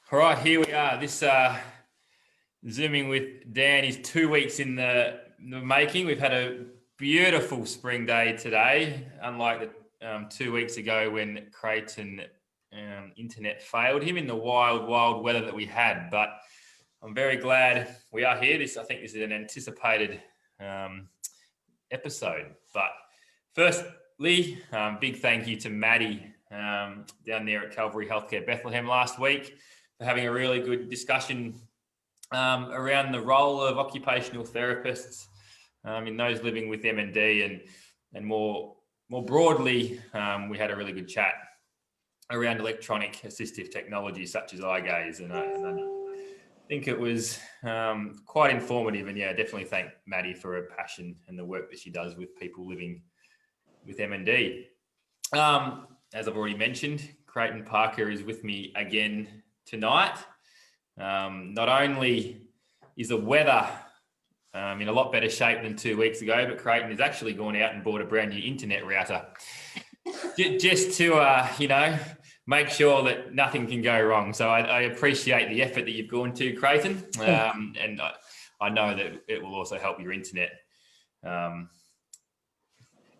All right, here we are. This Zooming with Dan is 2 weeks in the making. We've had a beautiful spring day today, unlike the 2 weeks ago when Creighton internet failed him in the wild weather that we had. But I'm very glad we are here. I think this is an anticipated episode. But firstly, big thank you to Maddie down there at Calvary Healthcare Bethlehem last week for having a really good discussion around the role of occupational therapists in those living with MND, and more broadly, we had a really good chat around electronic assistive technology such as eye gaze, and I think it was quite informative. And yeah, definitely thank Maddie for her passion and the work that she does with people living with MND. As I've already mentioned, Creighton Parker is with me again tonight. Not only is the weather in a lot better shape than 2 weeks ago, but Creighton has actually gone out and bought a brand new internet router just to make sure that nothing can go wrong. So I appreciate the effort that you've gone to, Creighton, and I know that it will also help your internet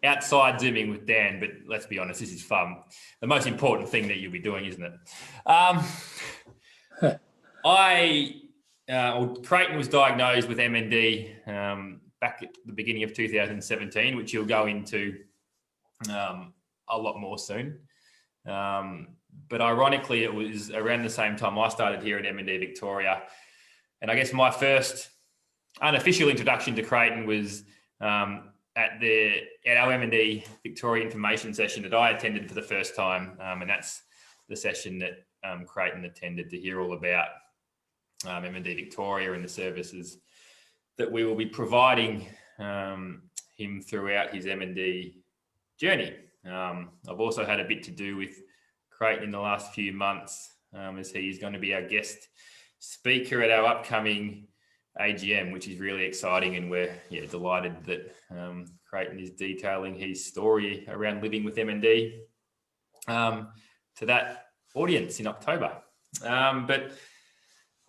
outside Zooming with Dan. But let's be honest, this is fun. The most important thing that you'll be doing, isn't it? Creighton was diagnosed with MND back at the beginning of 2017, which you'll go into a lot more soon. But ironically, it was around the same time I started here at MND Victoria. And I guess my first unofficial introduction to Creighton was at our MND Victoria information session that I attended for the first time. And that's the session that Creighton attended to hear all about MND Victoria and the services that we will be providing him throughout his MND journey. I've also had a bit to do with Creighton in the last few months, as he is going to be our guest speaker at our upcoming AGM, which is really exciting, and we're delighted that Creighton is detailing his story around living with MND to that audience in October. But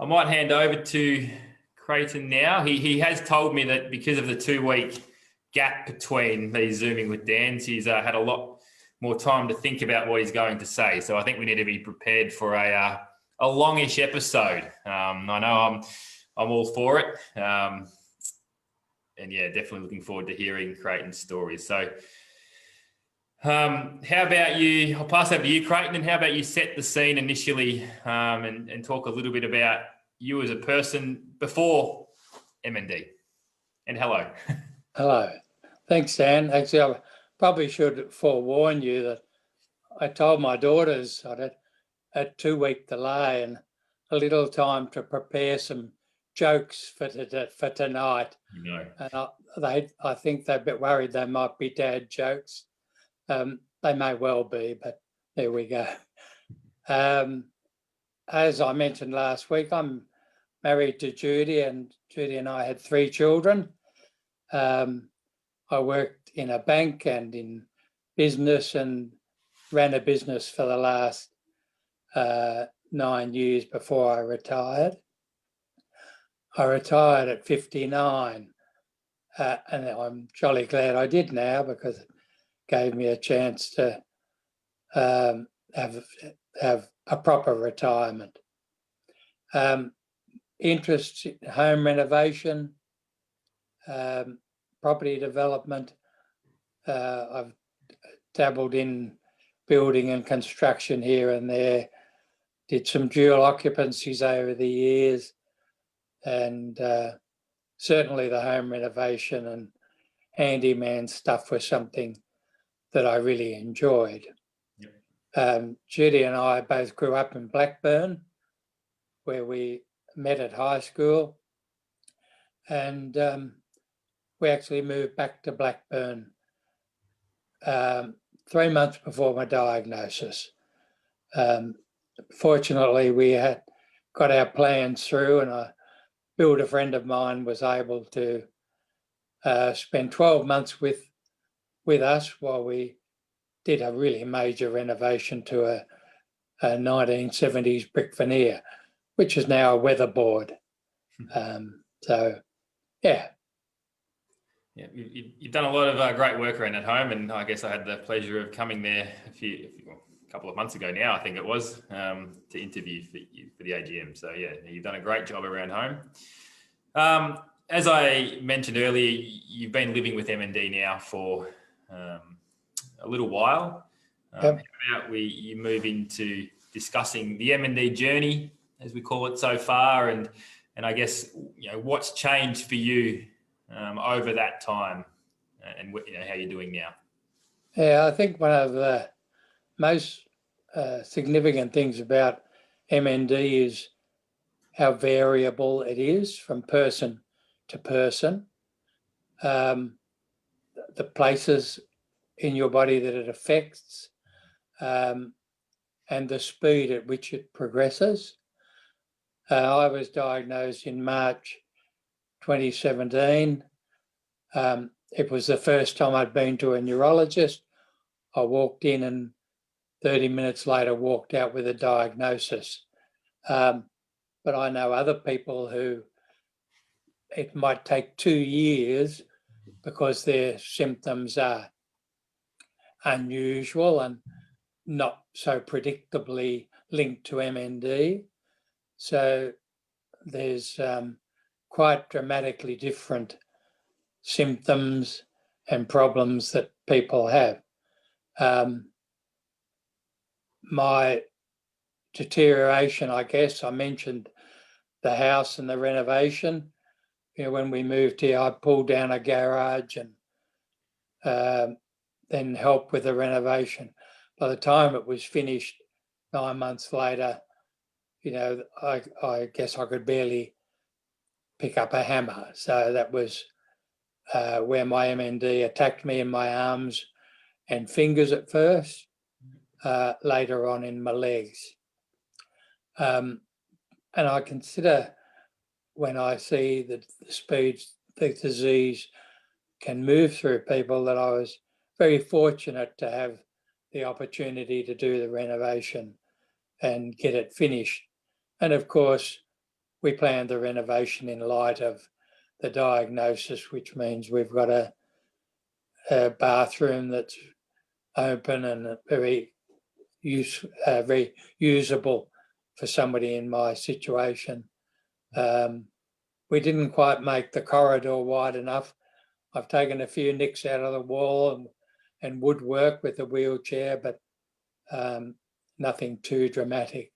I might hand over to Creighton now. He has told me that because of the 2 week gap between these Zooming with Dan's, he's had a lot more time to think about what he's going to say. So I think we need to be prepared for a longish episode. I know I'm all for it. And yeah, definitely looking forward to hearing Creighton's stories. So how about you? I'll pass over to you, Creighton, and how about you set the scene initially and talk a little bit about you as a person before MND. And hello. Hello. Thanks, Dan. Actually, I probably should forewarn you that I told my daughters I had a 2 week delay and a little time to prepare some jokes for tonight. And I think they're a bit worried they might be dad jokes. They may well be, but there we go. As I mentioned last week, I'm married to Judy, and Judy and I had 3 children. I worked in a bank and in business and ran a business for the last 9 years before I retired. I retired at 59, and I'm jolly glad I did now, because it gave me a chance to have a proper retirement. Interests in home renovation, property development. I've dabbled in building and construction here and there, did some dual occupancies over the years, and certainly the home renovation and handyman stuff was something that I really enjoyed. Yep. Judy and I both grew up in Blackburn, where we met at high school, and we actually moved back to Blackburn 3 months before my diagnosis. Fortunately, we had got our plans through, and a builder friend of mine was able to spend 12 months with us while we did a really major renovation to a 1970s brick veneer. which is now a weatherboard. So, yeah. Yeah, you've done a lot of great work around at home, and I guess I had the pleasure of coming there a couple of months ago now, I think it was, to interview for the AGM. So yeah, you've done a great job around home. As I mentioned earlier, you've been living with MND now for a little while. Yep. How about you move into discussing the MND journey, as we call it so far, and I guess what's changed for you over that time, and how you're doing now. Yeah, I think one of the most significant things about MND is how variable it is from person to person. The places in your body that it affects, and the speed at which it progresses. I was diagnosed in March 2017. It was the first time I'd been to a neurologist. I walked in and 30 minutes later walked out with a diagnosis. But I know other people who it might take 2 years because their symptoms are unusual and not so predictably linked to MND. So there's quite dramatically different symptoms and problems that people have. My deterioration, I guess, I mentioned the house and the renovation. When we moved here, I pulled down a garage and then helped with the renovation. By the time it was finished 9 months later, I guess I could barely pick up a hammer. So that was where my MND attacked me in my arms and fingers at first, later on in my legs. And I consider when I see the speed the disease can move through people that I was very fortunate to have the opportunity to do the renovation and get it finished. And of course, we planned the renovation in light of the diagnosis, which means we've got a bathroom that's open and very usable for somebody in my situation. We didn't quite make the corridor wide enough. I've taken a few nicks out of the wall and woodwork with the wheelchair, but nothing too dramatic.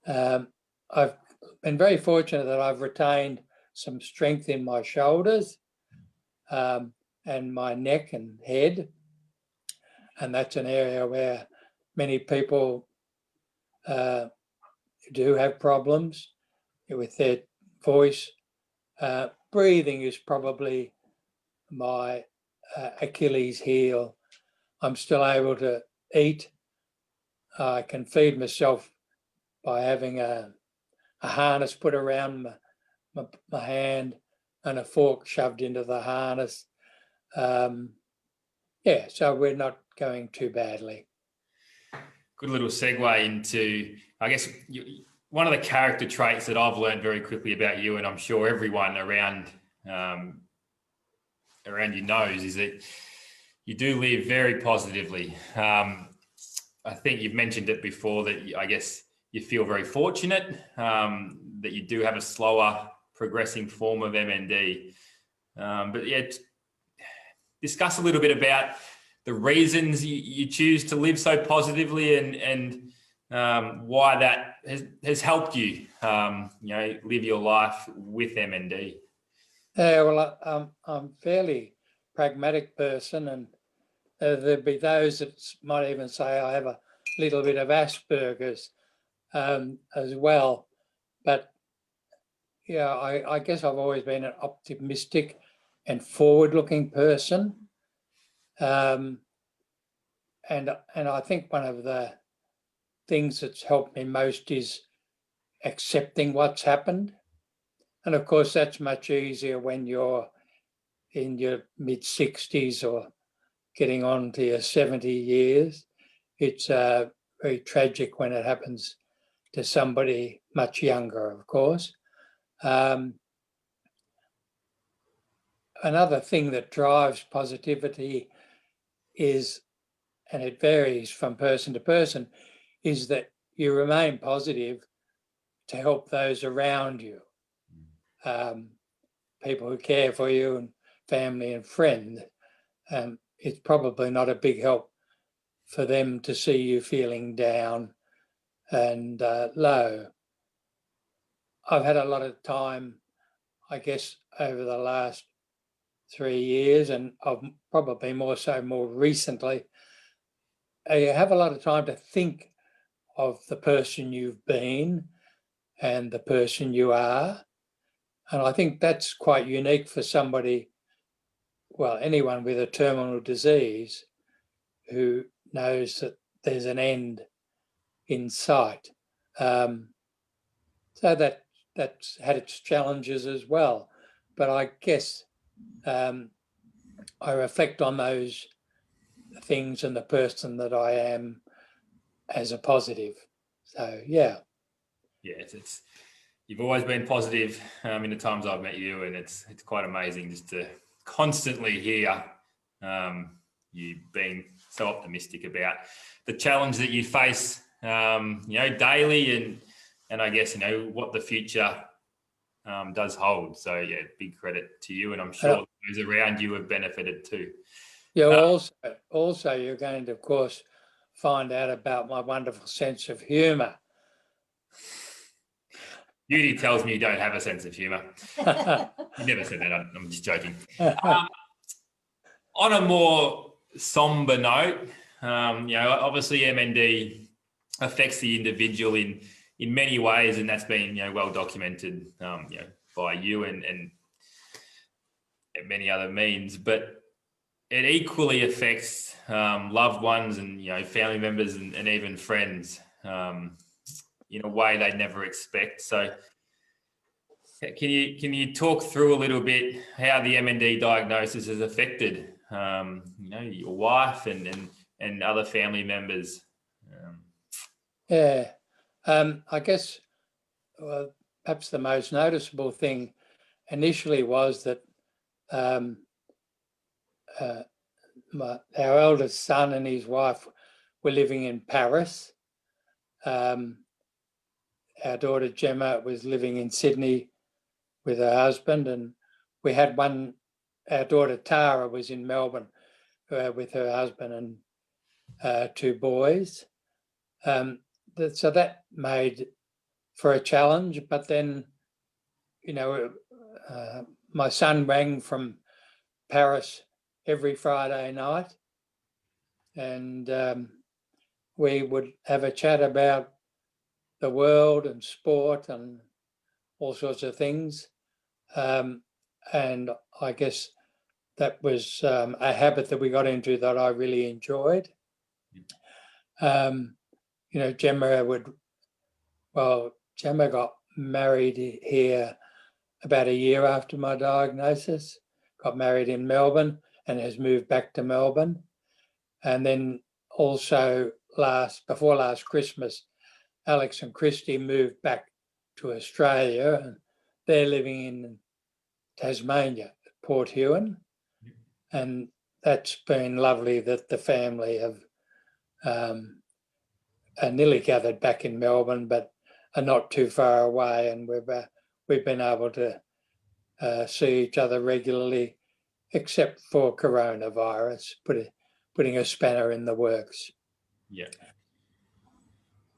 I've been very fortunate that I've retained some strength in my shoulders and my neck and head. And that's an area where many people do have problems with their voice. Breathing is probably my Achilles heel. I'm still able to eat. I can feed myself by having a harness put around my hand and a fork shoved into the harness. So we're not going too badly. Good little segue into, I guess, one of the character traits that I've learned very quickly about you, and I'm sure everyone around you knows, is that you do live very positively. I think you've mentioned it before that I guess you feel very fortunate that you do have a slower progressing form of MND. But yeah, discuss a little bit about the reasons you choose to live so positively and why that has helped you, live your life with MND. Yeah, well, I'm a fairly pragmatic person, and there'd be those that might even say I have a little bit of Asperger's as well. But yeah, I guess I've always been an optimistic and forward-looking person. And I think one of the things that's helped me most is accepting what's happened. And of course, that's much easier when you're in your mid-60s or getting on to your 70 years. It's very tragic when it happens to somebody much younger, of course. Another thing that drives positivity is, and it varies from person to person, is that you remain positive to help those around you, people who care for you and family and friends. It's probably not a big help for them to see you feeling down and low. I've had a lot of time, I guess, over the last 3 years, and I've probably more recently, you have a lot of time to think of the person you've been and the person you are. And I think that's quite unique for somebody, well, anyone with a terminal disease who knows that there's an end in sight. So that's had its challenges as well. But I guess I reflect on those things and the person that I am as a positive. So, yeah. Yeah, it's you've always been positive in the times I've met you, and it's quite amazing just to constantly hear you being so optimistic about the challenge that you face, daily, and I guess what the future does hold. So yeah, big credit to you, and I'm sure those around you have benefited too. Yeah. Also, you're going to, of course, find out about my wonderful sense of humour. Beauty tells me you don't have a sense of humour. You never said that. I'm just joking. On a more somber note, obviously MND affects the individual in many ways, and that's been well documented, by you and many other means. But it equally affects loved ones and family members and even friends in a way they never expect. So can you talk through a little bit how the MND diagnosis has affected your wife and other family members? Yeah. I guess perhaps the most noticeable thing initially was that our eldest son and his wife were living in Paris. Our daughter Gemma was living in Sydney with her husband, and we had our daughter Tara was in Melbourne with her husband and 2 boys. So that made for a challenge, but then, my son rang from Paris every Friday night, and we would have a chat about the world and sport and all sorts of things. And I guess that was a habit that we got into that I really enjoyed. Gemma got married here about a year after my diagnosis, got married in Melbourne and has moved back to Melbourne. And then also before last Christmas, Alex and Christy moved back to Australia, and they're living in Tasmania, Port Huon. And that's been lovely that the family have are nearly gathered back in Melbourne, but are not too far away, and we've been able to see each other regularly, except for coronavirus, putting a spanner in the works. Yeah.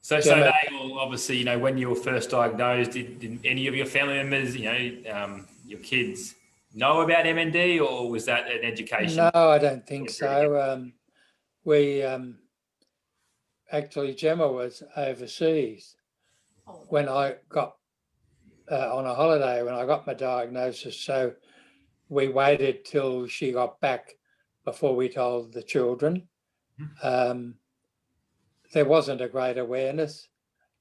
So they all obviously, when you were first diagnosed, did any of your family members, your kids, know about MND, or was that an education? No, I don't think so. We actually, Gemma was overseas when I got on a holiday when I got my diagnosis. So we waited till she got back before we told the children. There wasn't a great awareness.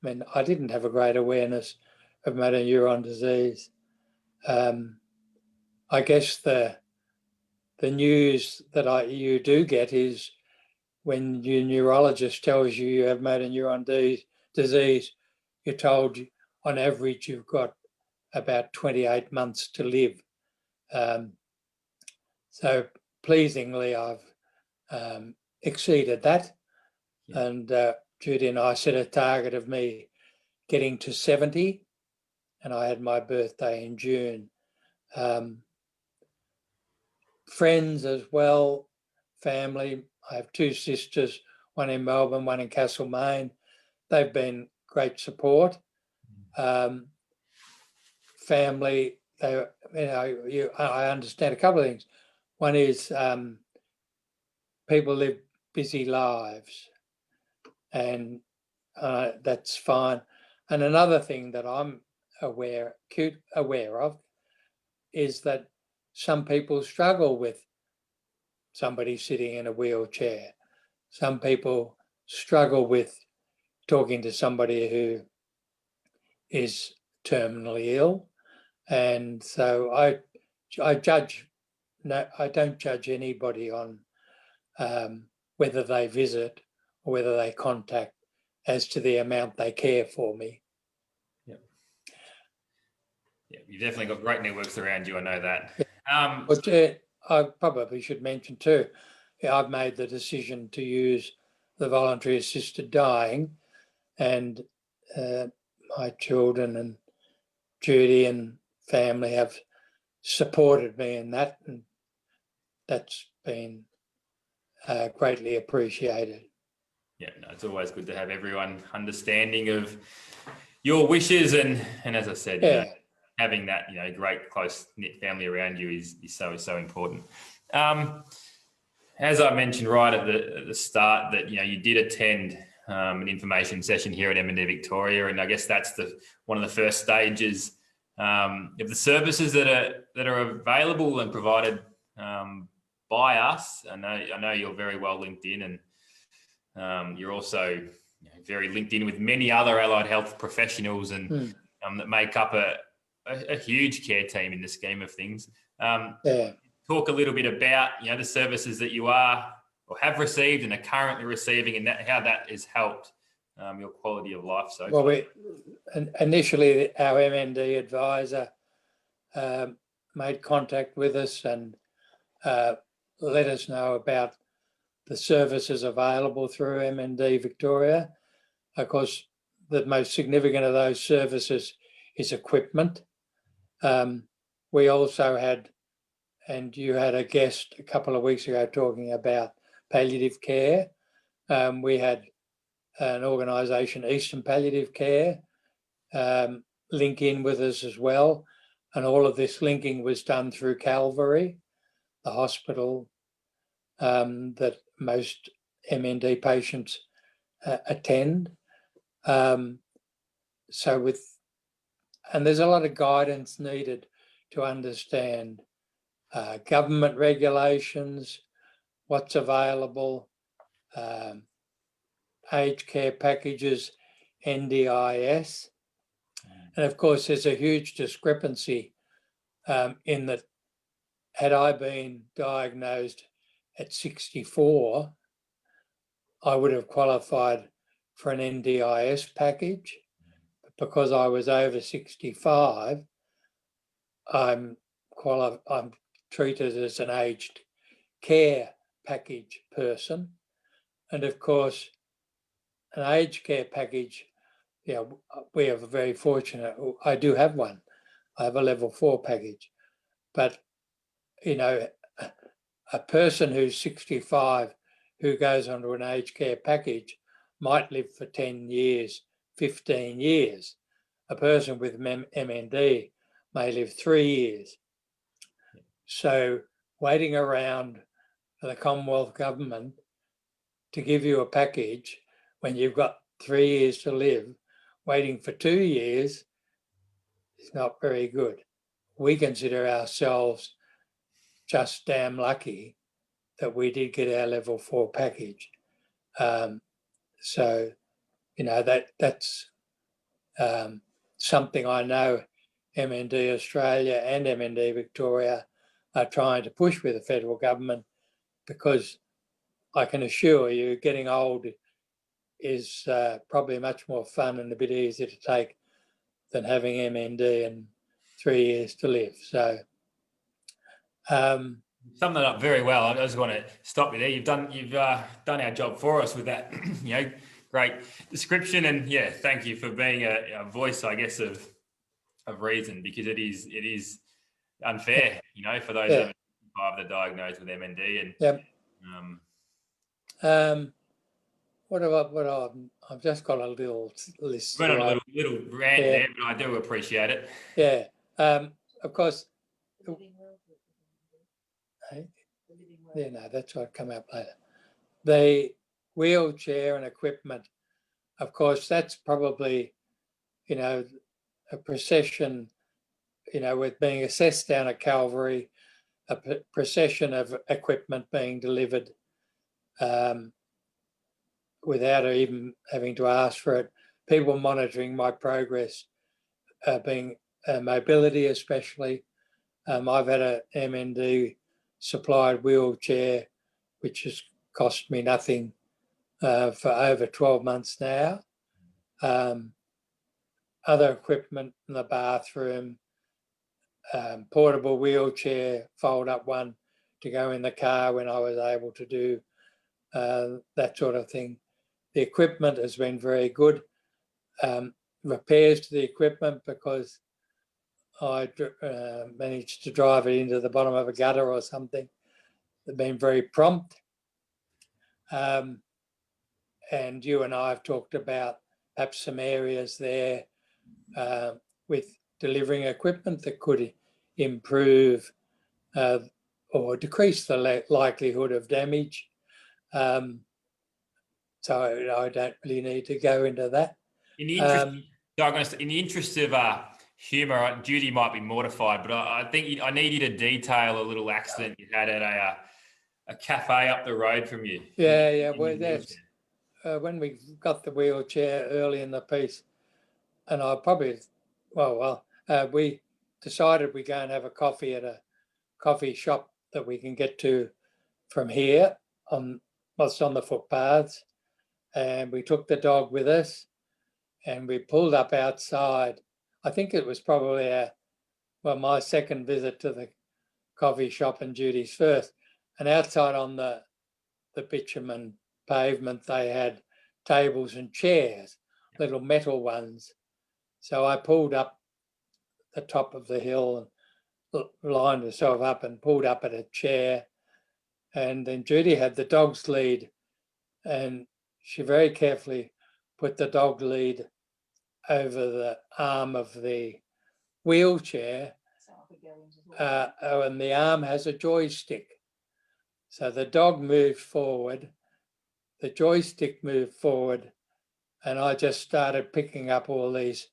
I mean, I didn't have a great awareness of motor neuron disease. I guess the news that you do get is when your neurologist tells you you have motor neuron disease, you're told on average you've got about 28 months to live. So pleasingly, I've exceeded that. Yeah. And Judy and I set a target of me getting to 70, and I had my birthday in June. Friends as well, family. I have two sisters, one in Melbourne, one in Castlemaine. They've been great support. Family, I understand a couple of things. One is people live busy lives, and that's fine. And another thing that I'm aware of is that some people struggle with somebody sitting in a wheelchair. Some people struggle with talking to somebody who is terminally ill. And so I don't judge anybody on whether they visit or whether they contact as to the amount they care for me. Yeah, you've definitely got great networks around you. I know that. But I probably should mention too, I've made the decision to use the voluntary assisted dying, and my children and Judy and family have supported me in that, and that's been greatly appreciated. Yeah, no, it's always good to have everyone understanding of your wishes, and as I said, Yeah. Having that great close knit family around you is so important. As I mentioned right at the start, that you did attend an information session here at M&D Victoria, and I guess that's one of the first stages of the services that are available and provided by us. I know you're very well linked in, and you're also very linked in with many other allied health professionals, and that make up a huge care team in the scheme of things. Talk a little bit about the services that you are or have received and are currently receiving, and how that has helped your quality of life so far. Well, initially our MND advisor made contact with us and let us know about the services available through MND Victoria. Of course, the most significant of those services is equipment. We also had, and you had a guest a couple of weeks ago talking about palliative care. We had an organisation, Eastern Palliative Care, link in with us as well. And all of this linking was done through Calvary, the hospital that most MND patients attend. And there's a lot of guidance needed to understand government regulations, what's available, aged care packages, NDIS. And of course, there's a huge discrepancy in that had I been diagnosed at 64, I would have qualified for an NDIS package. But because I was over 65, I'm treated as an aged care package person. And of course, an aged care package, we are very fortunate. I do have one. I have a level 4 package. But, a person who's 65 who goes onto an aged care package might live for 10 years, 15 years. A person with MND may live 3 years. So waiting around for the Commonwealth government to give you a package when you've got 3 years to live, waiting for 2 years is not very good. We consider ourselves just damn lucky that we did get our level 4 package. So, that's something I know MND Australia and MND Victoria are trying to push with the federal government, because I can assure you, getting old is probably much more fun and a bit easier to take than having MND and 3 years to live. So, summed that up very well. I just want to stop you there. You've done our job for us with that, great description, and yeah, thank you for being a voice, I guess, of reason, because it is unfair, for those over 65 that are diagnosed with MND. And I've just got a little list. Went on a little rant there, but I do appreciate it. Yeah, of course. Yeah, no, that's what come up later. The wheelchair and equipment, of course, that's probably, a procession, with being assessed down at Calvary, a procession of equipment being delivered without even having to ask for it. People monitoring my progress, being mobility especially. I've had a MND supplied wheelchair, which has cost me nothing for over 12 months now. Other equipment in the bathroom, portable wheelchair, fold up one to go in the car when I was able to do that sort of thing. The equipment has been very good. Repairs to the equipment, because I managed to drive it into the bottom of a gutter or something. They've been very prompt. And you and I have talked about perhaps some areas there with delivering equipment that could improve or decrease the likelihood of damage. So I don't really need to go into that. In the interest of humour, Judy might be mortified, but I think I need you to detail a little accident you had at a cafe up the road from you. Yeah. Well, that's when we got the wheelchair early in the piece, and I probably, we decided we go and have a coffee at a coffee shop that we can get to from here on the footpaths, and we took the dog with us, and we pulled up outside. I think it was probably my second visit to the coffee shop and Judy's first. And outside on the bitumen pavement, they had tables and chairs, little metal ones. So I pulled up the top of the hill and lined myself up and pulled up at a chair. And then Judy had the dog's lead, and she very carefully put the dog lead over the arm of the wheelchair, and the arm has a joystick. So the dog moved forward, the joystick moved forward, and I just started picking up all these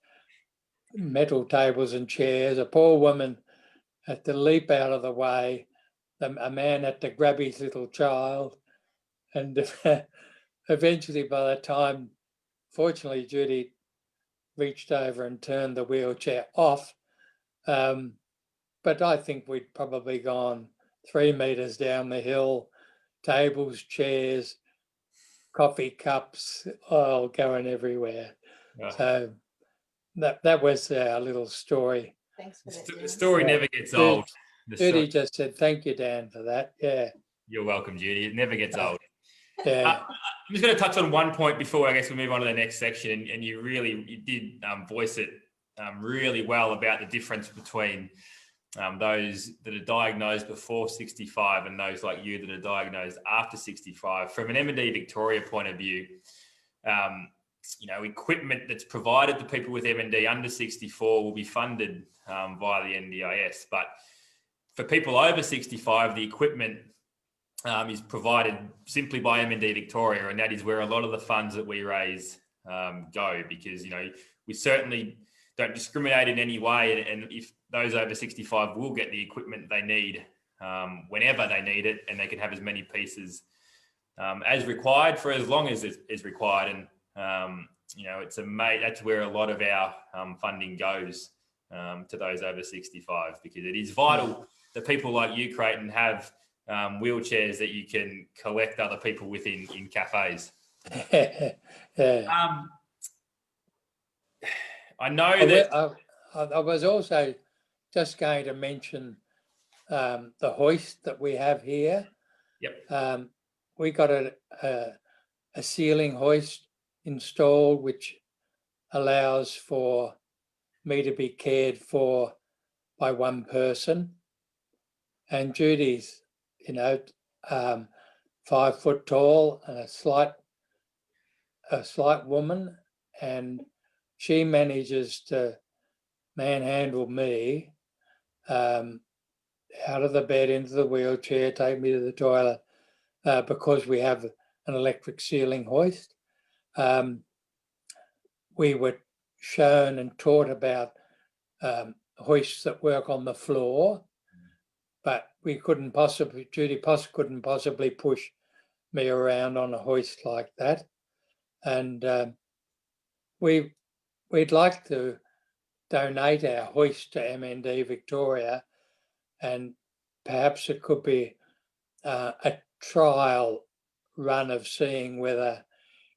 metal tables and chairs. A poor woman had to leap out of the way. A man had to grab his little child, and eventually, by the time, fortunately, Judy reached over and turned the wheelchair off. But I think we'd probably gone 3 meters down the hill, tables, chairs, coffee cups, all going everywhere. Yeah. So that was our little story. Thanks for that. The story never gets old. Judy just said, "Thank you, Dan, for that." Yeah. You're welcome, Judy. It never gets old. Yeah. I'm just going to touch on one point before I guess we move on to the next section. And you did voice it really well about the difference between those that are diagnosed before 65 and those like you that are diagnosed after 65. From an MND Victoria point of view, equipment that's provided to people with MND under 64 will be funded via the NDIS. But for people over 65, the equipment is provided simply by MND Victoria, and that is where a lot of the funds that we raise go, because we certainly don't discriminate in any way, and if those over 65 will get the equipment they need whenever they need it, and they can have as many pieces as required for as long as it is required. And that's where a lot of our funding goes to those over 65, because it is vital that people like you, Creighton, have wheelchairs that you can collect other people with in cafes. Yeah. I know that. I was also just going to mention the hoist that we have here. Yep. We got a ceiling hoist installed, which allows for me to be cared for by one person. And Judy's, 5 foot tall and a slight woman, and she manages to manhandle me out of the bed into the wheelchair, take me to the toilet, because we have an electric ceiling hoist. We were shown and taught about hoists that work on the floor, but Judy couldn't possibly push me around on a hoist like that. And we'd like to donate our hoist to MND Victoria, and perhaps it could be a trial run of seeing whether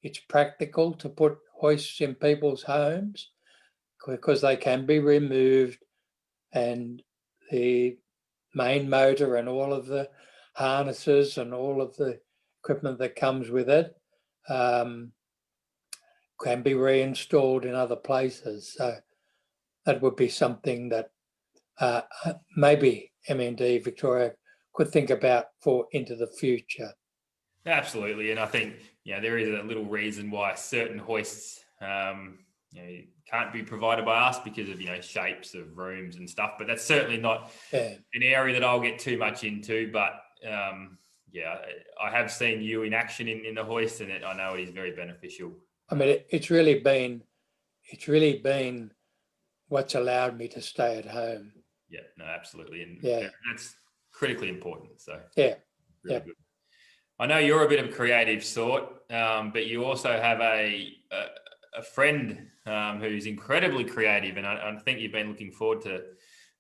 it's practical to put hoists in people's homes, because they can be removed and the main motor and all of the harnesses and all of the equipment that comes with it can be reinstalled in other places. So that would be something that maybe MND Victoria could think about for into the future. Absolutely, and I think there is a little reason why certain hoists can't be provided by us because of shapes of rooms and stuff. But that's certainly not an area that I'll get too much into. But I have seen you in action in the hoist, and I know it is very beneficial. I mean, it's really been what's allowed me to stay at home. Yeah, no, absolutely, and that's critically important. So really good. I know you're a bit of a creative sort, but you also have a friend who's incredibly creative, and I think you've been looking forward to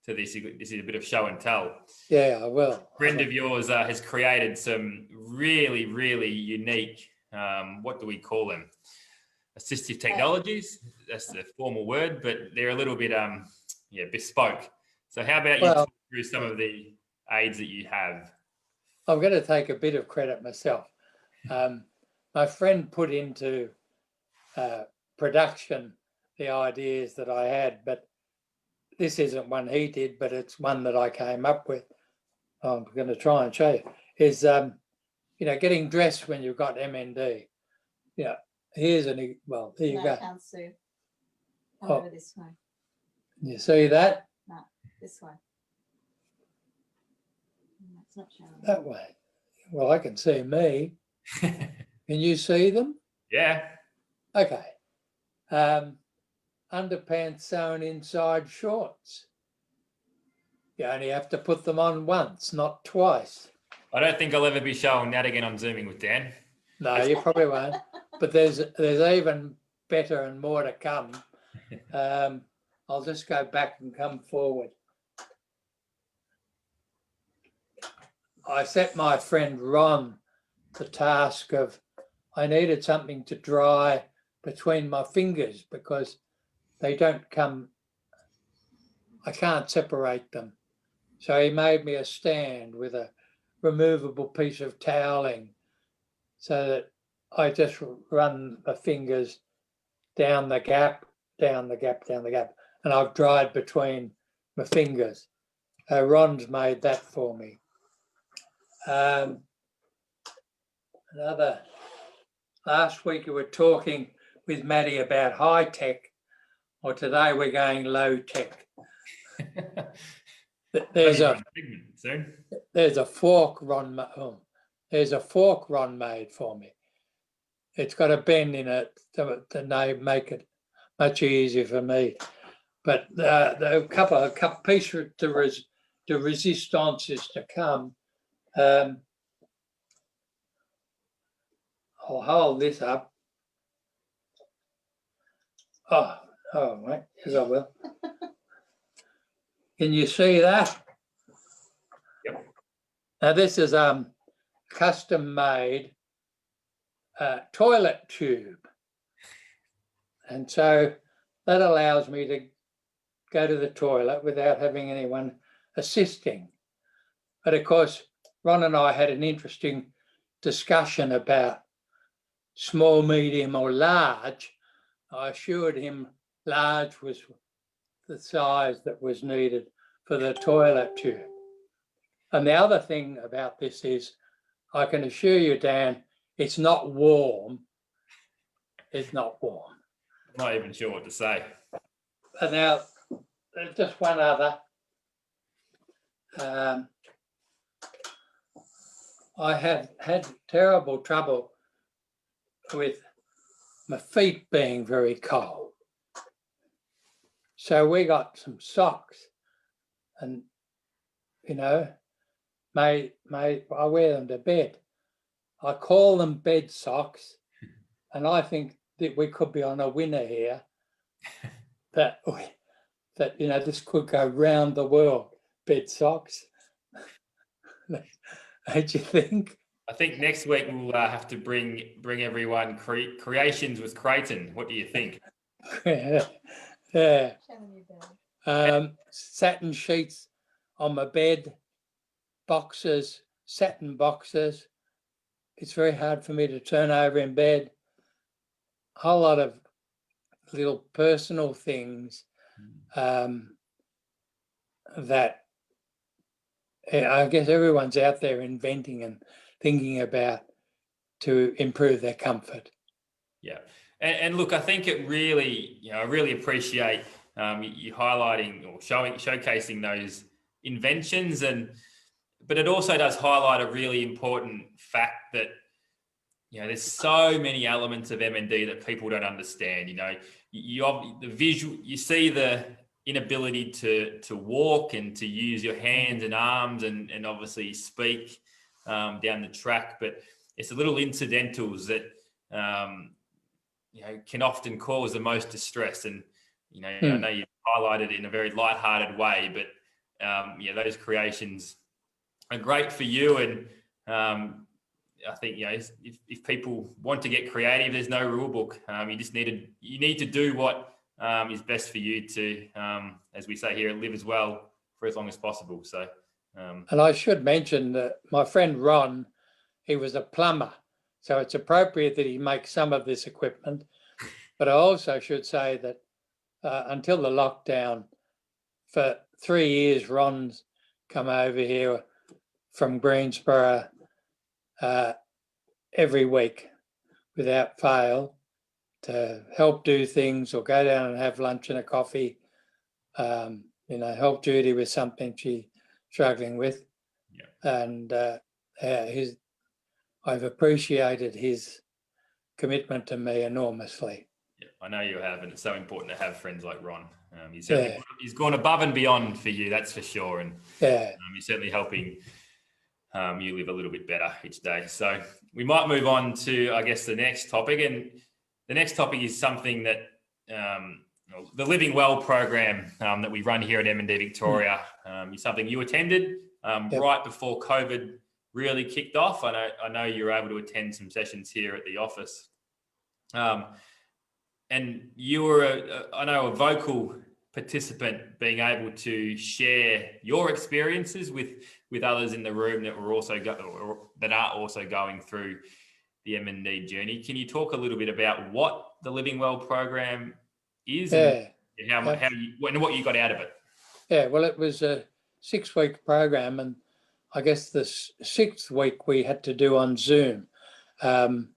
this. This is a bit of show and tell. Yeah, I will. A friend of yours has created some really, really unique, what do we call them? Assistive technologies. That's the formal word, but they're a little bit bespoke. So how about you talk through some of the aids that you have? I'm going to take a bit of credit myself. My friend put into production the ideas that I had, but this isn't one he did, but it's one that I came up with. I'm going to try and show you. Is getting dressed when you've got MND. Here's there you go. Can't see. Come over this way. You see that? No, this way. It's not showing. That way. Well, I can see me. Can you see them? Yeah. Okay. Underpants sewn inside shorts. You only have to put them on once, not twice. I don't think I'll ever be showing that again on Zooming with Dan. No, you probably won't. But there's even better and more to come. I'll just go back and come forward. I set my friend Ron the task of, I needed something to dry between my fingers because they don't come, I can't separate them. So he made me a stand with a removable piece of toweling so that I just run the fingers down the gap, down the gap, down the gap, and I've dried between my fingers. Ron's made that for me. Last week we were talking with Maddie about high tech, or today we're going low tech. There's a fork Ron made for me. It's got a bend in it to make it much easier for me. But the couple pieces to resistance is to come. I'll hold this up. Oh, right, yes I will. Can you see that? Yep. Now this is custom made toilet tube. And so that allows me to go to the toilet without having anyone assisting. But of course, Ron and I had an interesting discussion about small, medium or large. I assured him large was the size that was needed for the toilet tube. And the other thing about this is, I can assure you, Dan, it's not warm. It's not warm. I'm not even sure what to say. And now, just one other. I have had terrible trouble with my feet being very cold. So we got some socks, and I wear them to bed. I call them bed socks, and I think that we could be on a winner here. that this could go round the world. Bed socks. Don't you think? I think next week we'll have to bring everyone creations with Creighton. What do you think? Yeah. Satin sheets on my bed, boxes, satin boxes. It's very hard for me to turn over in bed. A whole lot of little personal things that I guess everyone's out there inventing and thinking about to improve their comfort. Yeah. And look, I think it really, I really appreciate you highlighting or showcasing those inventions, but it also does highlight a really important fact that, there's so many elements of M&D that people don't understand. You see the inability to walk and to use your hands and arms and obviously speak down the track, but it's the little incidentals that can often cause the most distress. And I know you highlighted it in a very lighthearted way, but those creations are great for you. And I think if people want to get creative, there's no rule book. You need to do what is best for you to, as we say here, live as well for as long as possible. So, and I should mention that my friend Ron, he was a plumber, so it's appropriate that he makes some of this equipment. But I also should say that until the lockdown, for 3 years, Ron's come over here from Greensboro every week without fail to help do things or go down and have lunch and a coffee, help Judy with something she's struggling with. Yeah. And I've appreciated his commitment to me enormously. Yeah, I know you have, and it's so important to have friends like Ron. He's gone above and beyond for you, that's for sure. And he's certainly helping you live a little bit better each day. So we might move on to, I guess, the next topic. And the next topic is something that the Living Well program that we run here at M&D Victoria is something you attended right before COVID really kicked off. I know you were able to attend some sessions here at the office. And you were, a vocal participant, being able to share your experiences with others in the room that were also that are also going through the M&D journey. Can you talk a little bit about what the Living Well program is and what you got out of it? Yeah, well, it was a 6-week program, and I guess the 6th week we had to do on Zoom. Maggie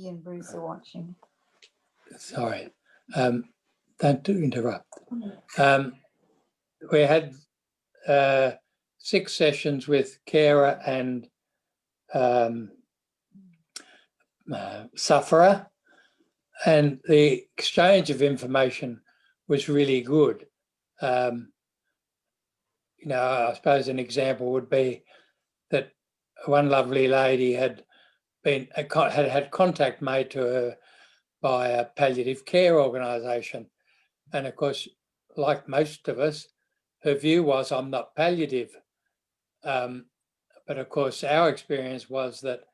and Bruce are watching. Sorry, don't interrupt. We had 6 sessions with carer and sufferer, and the exchange of information was really good. I suppose an example would be that one lovely lady had had contact made to her by a palliative care organisation, and of course, like most of us, her view was, I'm not palliative, But of course, our experience was that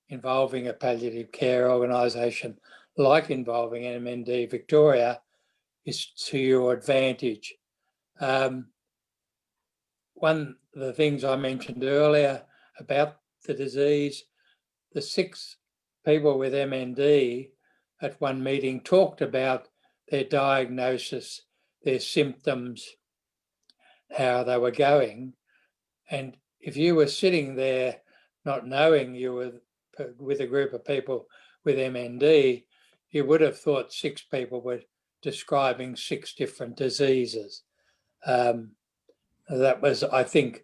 involving a palliative care organisation like involving MND Victoria is to your advantage. One of the things I mentioned earlier about the disease, the 6 people with MND at one meeting talked about their diagnosis, their symptoms, how they were going. And if you were sitting there not knowing you were with a group of people with MND, you would have thought 6 people were describing 6 different diseases. That was, I think,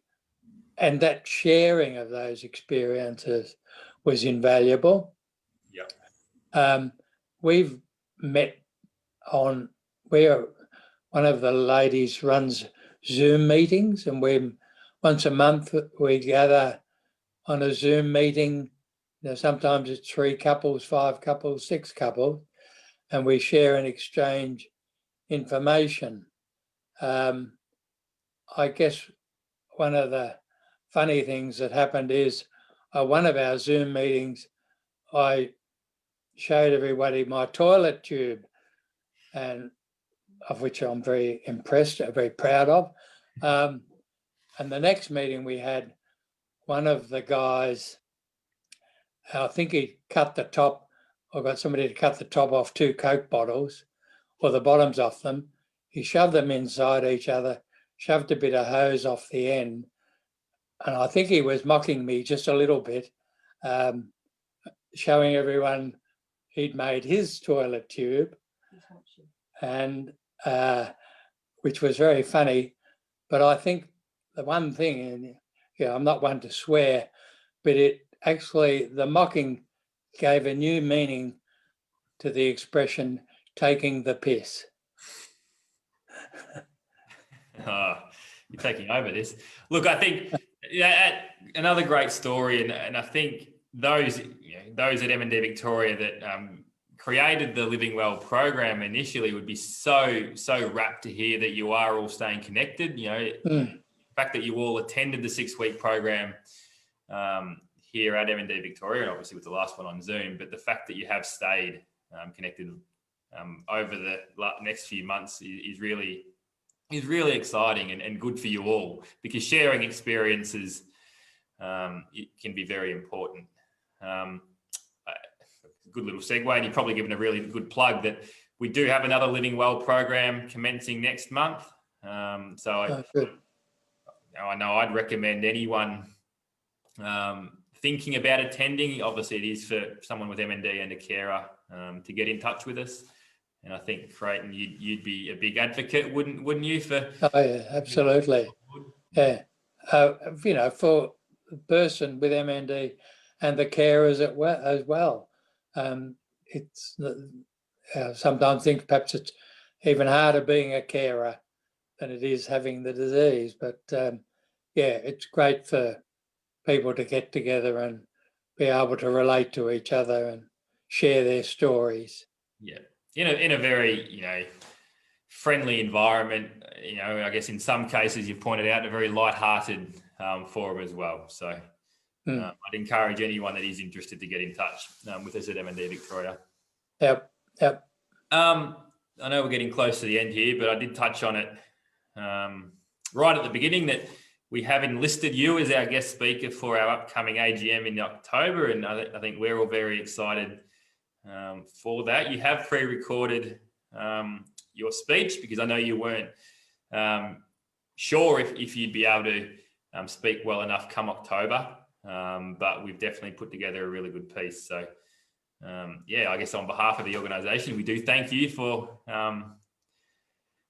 and that sharing of those experiences was invaluable. We've met on where one of the ladies runs Zoom meetings, and once a month we gather on a Zoom meeting. Sometimes it's 3 couples, 5 couples, 6 couples, and we share and exchange information. I guess one of the funny things that happened is one of our Zoom meetings, I showed everybody my toilet tube, and of which I'm very impressed, very proud of. And the next meeting we had, one of the guys, I think he cut the top, or got somebody to cut the top off 2 Coke bottles, or the bottoms off them. He shoved them inside each other, shoved a bit of hose off the end, and I think he was mocking me just a little bit, showing everyone he'd made his toilet tube, and which was very funny. But I think the one thing, and I'm not one to swear, but it actually, the mocking gave a new meaning to the expression taking the piss. You're taking over this. Look, I think another great story, and I think those at M&D Victoria that created the Living Well program initially would be so rapt to hear that you are all staying connected. The fact that you all attended the 6-week program here at M&D Victoria, and obviously with the last one on Zoom, but the fact that you have stayed connected over the next few months is really exciting and good for you all, because sharing experiences it can be very important. Good little segue, and you've probably given a really good plug that we do have another Living Well program commencing next month. I know I'd recommend anyone thinking about attending. Obviously, it is for someone with MND and a carer to get in touch with us. And I think, Creighton, you'd be a big advocate, wouldn't you? Oh yeah, absolutely. Yeah, for the person with MND and the carers as well. It's sometimes think perhaps it's even harder being a carer than it is having the disease. But it's great for people to get together and be able to relate to each other and share their stories. Yeah. In a very, friendly environment, I guess in some cases you've pointed out a very light-hearted forum as well. So I'd encourage anyone that is interested to get in touch with us at M&D Victoria. Yep. I know we're getting close to the end here, but I did touch on it right at the beginning that we have enlisted you as our guest speaker for our upcoming AGM in October, and I think we're all very excited for that. You have pre-recorded your speech, because I know you weren't sure if you'd be able to speak well enough come October, but we've definitely put together a really good piece. So I guess on behalf of the organisation, we do thank you for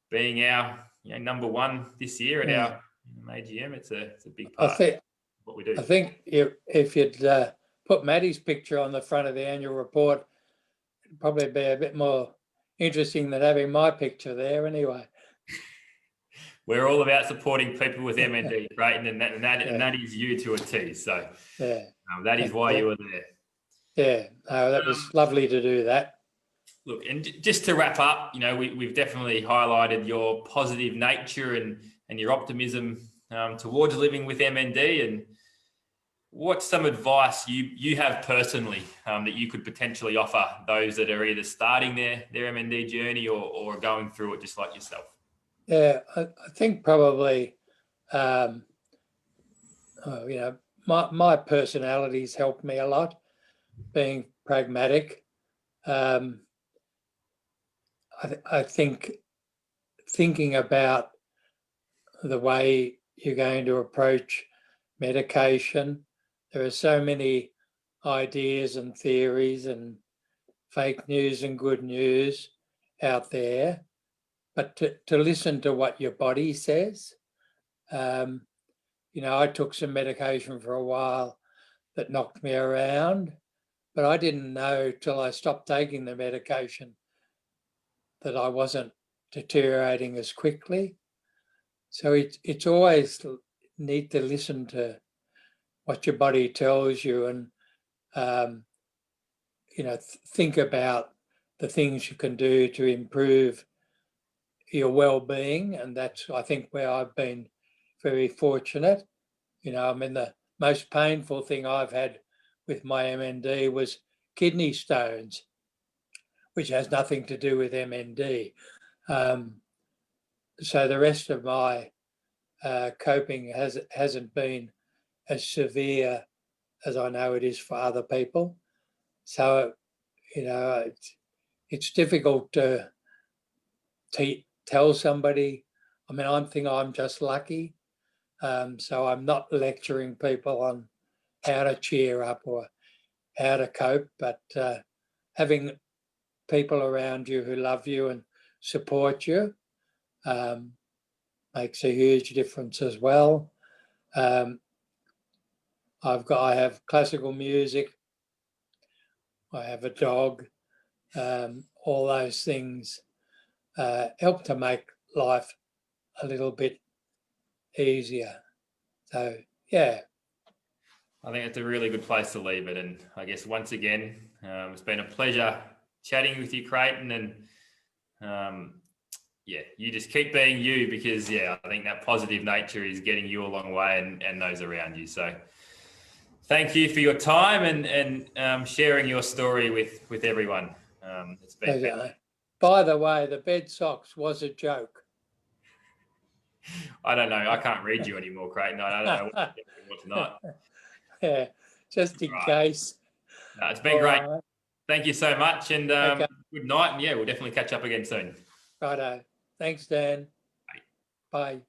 being our number one this year at our AGM. It's a big part of what we do. I think if you'd put Maddie's picture on the front of the annual report, it'd probably be a bit more interesting than having my picture there anyway. We're all about supporting people with MND, right? And that is you to a T. So that is why you were there. Yeah, that was lovely to do that. Look, and just to wrap up, we've definitely highlighted your positive nature and your optimism towards living with MND. And what's some advice you have personally that you could potentially offer those that are either starting their MND journey or going through it just like yourself? Yeah, I think probably, my personality's helped me a lot, being pragmatic. I think thinking about the way you're going to approach medication, there are so many ideas and theories and fake news and good news out there, but to listen to what your body says. I took some medication for a while that knocked me around, but I didn't know till I stopped taking the medication that I wasn't deteriorating as quickly. So it's always need to listen to what your body tells you and think about the things you can do to improve your well-being. And that's, I think, where I've been very fortunate. I mean, the most painful thing I've had with my MND was kidney stones, which has nothing to do with MND. So the rest of my coping hasn't been as severe as I know it is for other people. So, it's difficult to tell somebody. I mean, I'm just lucky. So I'm not lecturing people on how to cheer up or how to cope, but having people around you who love you and support you makes a huge difference as well. I have classical music. I have a dog. All those things help to make life a little bit easier. So, yeah. I think it's a really good place to leave it. And I guess once again, it's been a pleasure chatting with you, Creighton. And you just keep being you because, I think that positive nature is getting you a long way and those around you. So thank you for your time and sharing your story with everyone. It's been By the way, the bed socks was a joke. I don't know. I can't read you anymore, Creighton. I don't know what tonight. Yeah, just in case. No, it's been great. Right. Thank you so much and good night. And we'll definitely catch up again soon. Righto. Thanks, Dan. Bye. Bye.